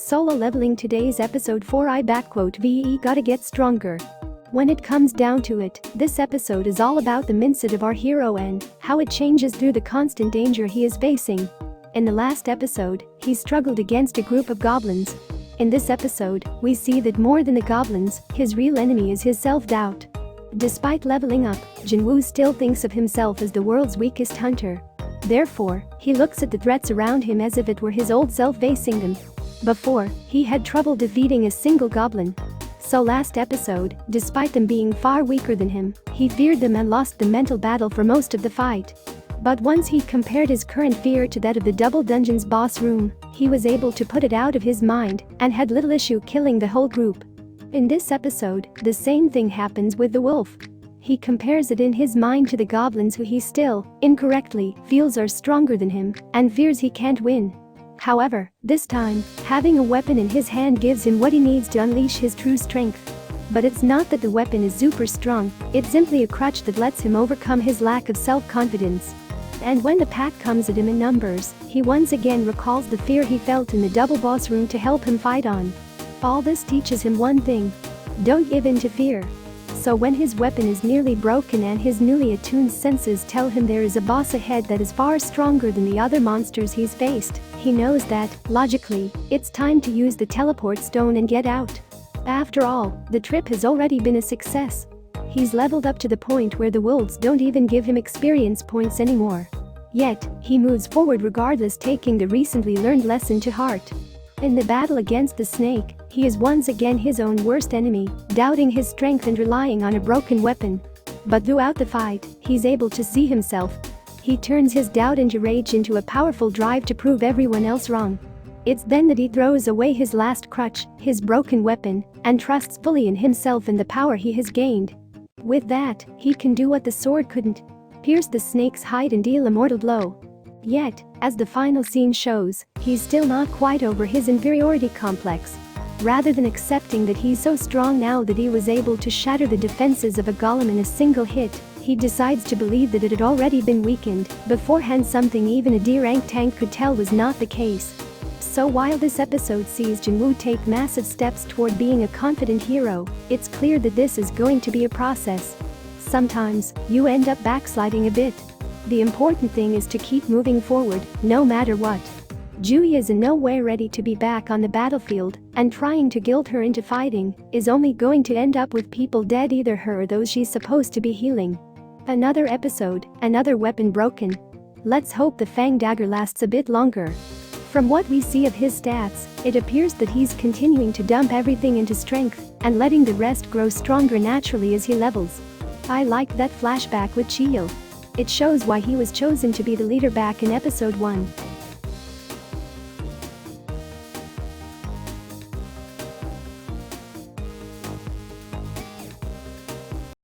Solo leveling. Today's episode 4 VE gotta get stronger. When it comes down to it, this episode is all about the mindset of our hero and how it changes through the constant danger he is facing. In the last episode, he struggled against a group of goblins. In this episode, we see that more than the goblins, his real enemy is his self-doubt. Despite leveling up, Jinwoo still thinks of himself as the world's weakest hunter. Therefore, he looks at the threats around him as if it were his old self facing them. Before, he had trouble defeating a single goblin. So last episode, despite them being far weaker than him, he feared them and lost the mental battle for most of the fight. But once he compared his current fear to that of the Double Dungeon's boss room, he was able to put it out of his mind and had little issue killing the whole group. In this episode, the same thing happens with the wolf. He compares it in his mind to the goblins who he still, incorrectly, feels are stronger than him and fears he can't win. However, this time, having a weapon in his hand gives him what he needs to unleash his true strength. But it's not that the weapon is super strong, it's simply a crutch that lets him overcome his lack of self-confidence. And when the pack comes at him in numbers, he once again recalls the fear he felt in the double boss room to help him fight on. All this teaches him one thing: don't give in to fear. So when his weapon is nearly broken and his newly attuned senses tell him there is a boss ahead that is far stronger than the other monsters he's faced, he knows that, logically, it's time to use the teleport stone and get out. After all, the trip has already been a success. He's leveled up to the point where the wolves don't even give him experience points anymore. Yet, he moves forward regardless, taking the recently learned lesson to heart. In the battle against the snake, he is once again his own worst enemy, doubting his strength and relying on a broken weapon. But throughout the fight, he's able to see himself. He turns his doubt into rage into a powerful drive to prove everyone else wrong. It's then that he throws away his last crutch, his broken weapon, and trusts fully in himself and the power he has gained. With that, he can do what the sword couldn't: pierce the snake's hide and deal a mortal blow. Yet, as the final scene shows, he's still not quite over his inferiority complex. Rather than accepting that he's so strong now that he was able to shatter the defenses of a golem in a single hit, he decides to believe that it had already been weakened beforehand, something even a D-rank tank could tell was not the case. So while this episode sees Jinwoo take massive steps toward being a confident hero, it's clear that this is going to be a process. Sometimes, you end up backsliding a bit. The important thing is to keep moving forward, no matter what. Juhi is in no way ready to be back on the battlefield, and trying to guilt her into fighting is only going to end up with people dead, either her or those she's supposed to be healing. Another episode, another weapon broken. Let's hope the Fang dagger lasts a bit longer. From what we see of his stats, it appears that he's continuing to dump everything into strength and letting the rest grow stronger naturally as he levels. I like that flashback with Chiyil. It shows why he was chosen to be the leader back in episode 1.